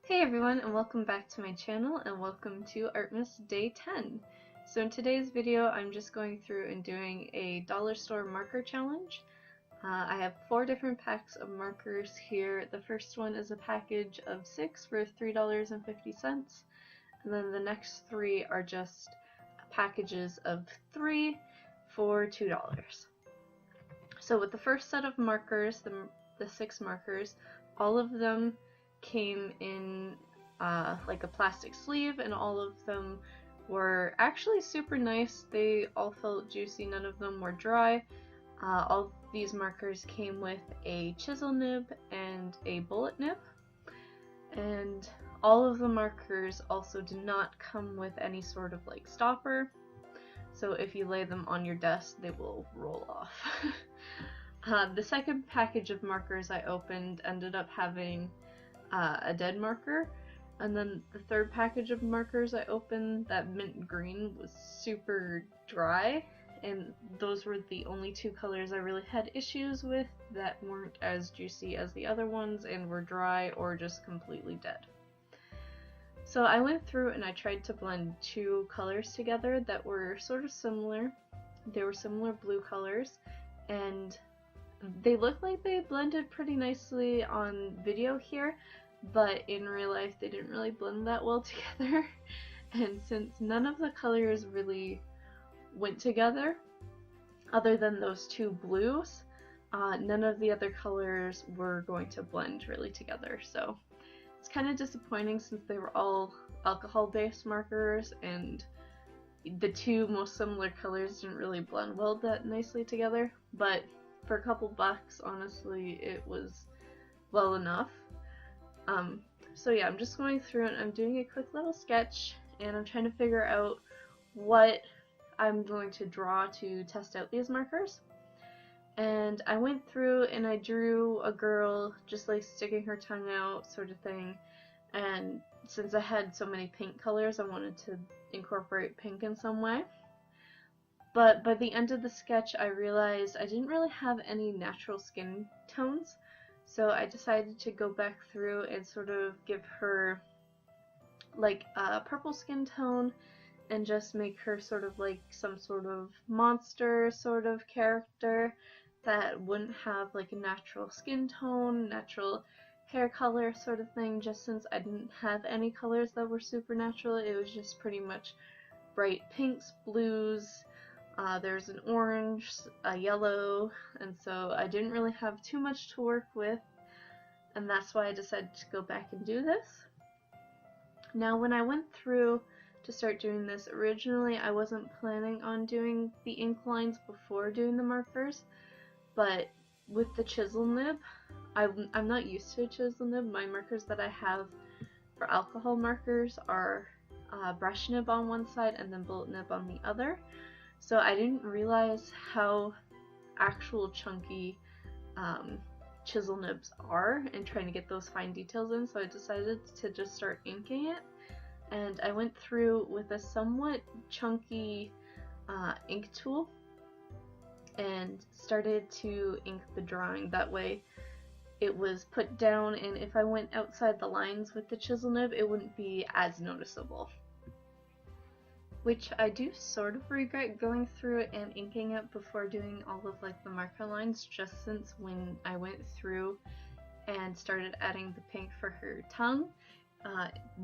Hey everyone, and welcome back to my channel, and welcome to Artmas Day 10. So in today's video I'm just going through and doing a dollar store marker challenge. I have 4 different packs of markers here. The first one is a package of 6 for $3.50, and then the next 3 are just packages of 3 for $2. So with the first set of markers, the 6 markers, all of them came in like a plastic sleeve, and all of them were actually super nice. They all felt juicy, none of them were dry. All these markers came with a chisel nib and a bullet nib, and all of the markers also did not come with any sort of like stopper, so if you lay them on your desk they will roll off. The second package of markers I opened ended up having a dead marker, and then the third package of markers I opened, that mint green, was super dry, and those were the only 2 colors I really had issues with that weren't as juicy as the other ones and were dry or just completely dead. So I went through and I tried to blend 2 colors together that were sort of similar. They were similar blue colors, and they looked like they blended pretty nicely on video here, but in real life they didn't really blend that well together. And since none of the colors really went together, other than those 2 blues, none of the other colors were going to blend really together. So it's kind of disappointing since they were all alcohol-based markers, and the 2 most similar colors didn't really blend well that nicely together, but for a couple bucks, honestly, it was well enough. So yeah, I'm just going through and I'm doing a quick little sketch, and I'm trying to figure out what I'm going to draw to test out these markers. And I went through and I drew a girl just like sticking her tongue out sort of thing, and since I had so many pink colors I wanted to incorporate pink in some way. But by the end of the sketch I realized I didn't really have any natural skin tones, so I decided to go back through and sort of give her like a purple skin tone and just make her sort of like some sort of monster sort of character that wouldn't have like a natural skin tone, natural hair color sort of thing. Just since I didn't have any colors that were super natural, it was just pretty much bright pinks, blues, there's an orange, a yellow, and so I didn't really have too much to work with, and that's why I decided to go back and do this. Now when I went through to start doing this, originally I wasn't planning on doing the ink lines before doing the markers, but with the chisel nib, I'm not used to a chisel nib. My markers that I have for alcohol markers are brush nib on one side and then bullet nib on the other. So I didn't realize how actual chunky chisel nibs are and trying to get those fine details in, so I decided to just start inking it. And I went through with a somewhat chunky ink tool and started to ink the drawing. That way it was put down, and if I went outside the lines with the chisel nib it wouldn't be as noticeable. Which I do sort of regret going through and inking it before doing all of like the marker lines, just since when I went through and started adding the pink for her tongue,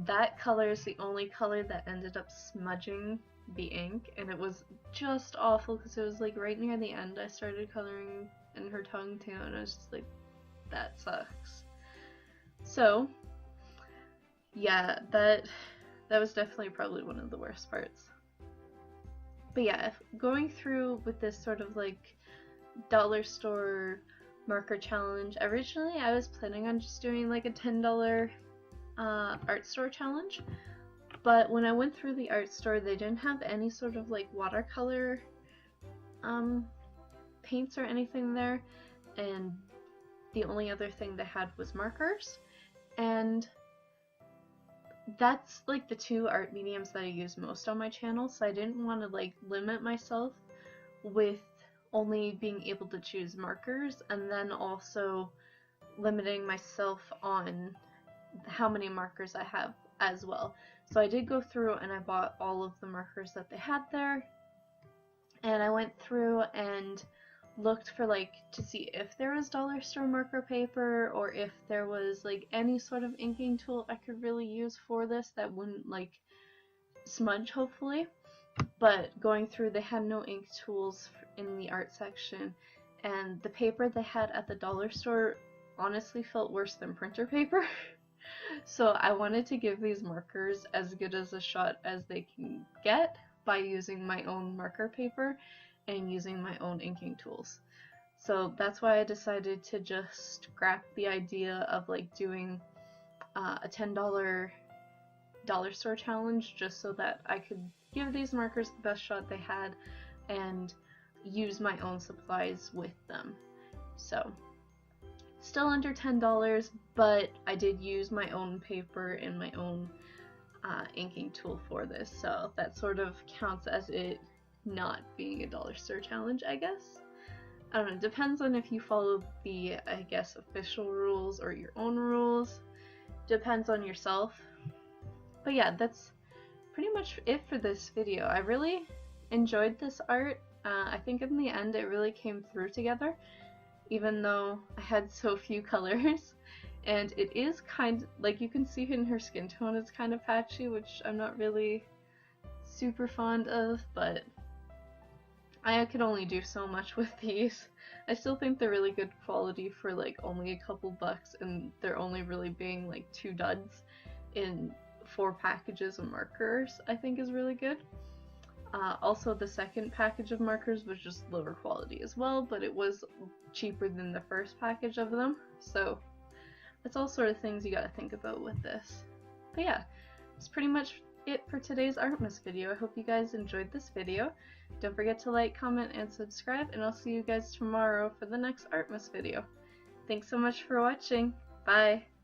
that color is the only color that ended up smudging the ink, and it was just awful because it was like right near the end I started coloring in her tongue too, and I was just like, that sucks. So yeah, that was definitely probably one of the worst parts. But yeah, going through with this sort of like dollar store marker challenge, originally I was planning on just doing like a $10 art store challenge, but when I went through the art store they didn't have any sort of like watercolor paints or anything there, and the only other thing they had was markers, and that's like the 2 art mediums that I use most on my channel, so I didn't want to like limit myself with only being able to choose markers and then also limiting myself on how many markers I have as well. So I did go through and I bought all of the markers that they had there, and I went through and looked for to see if there was dollar store marker paper, or if there was any sort of inking tool I could really use for this that wouldn't smudge, hopefully. But going through, they had no ink tools in the art section, and the paper they had at the dollar store honestly felt worse than printer paper. So I wanted to give these markers as good as a shot as they can get by using my own marker paper and using my own inking tools. So that's why I decided to just scrap the idea of doing a $10 dollar store challenge, just so that I could give these markers the best shot they had and use my own supplies with them. So still under $10, but I did use my own paper and my own inking tool for this, so that sort of counts as it not being a dollar store challenge, I guess. I don't know, it depends on if you follow the, I guess, official rules or your own rules. Depends on yourself. But yeah, that's pretty much it for this video. I really enjoyed this art. I think in the end it really came through together, even though I had so few colors. And it is you can see in her skin tone, it's kind of patchy, which I'm not really super fond of, but I could only do so much with these. I still think they're really good quality for only a couple bucks, and they're only really being 2 duds in 4 packages of markers, I think is really good. Also, the second package of markers was just lower quality as well, but it was cheaper than the first package of them, so that's all sort of things you gotta think about with this. But yeah, that's pretty much it for today's Artmas video. I hope you guys enjoyed this video. Don't forget to like, comment, and subscribe, and I'll see you guys tomorrow for the next Artmas video. Thanks so much for watching. Bye!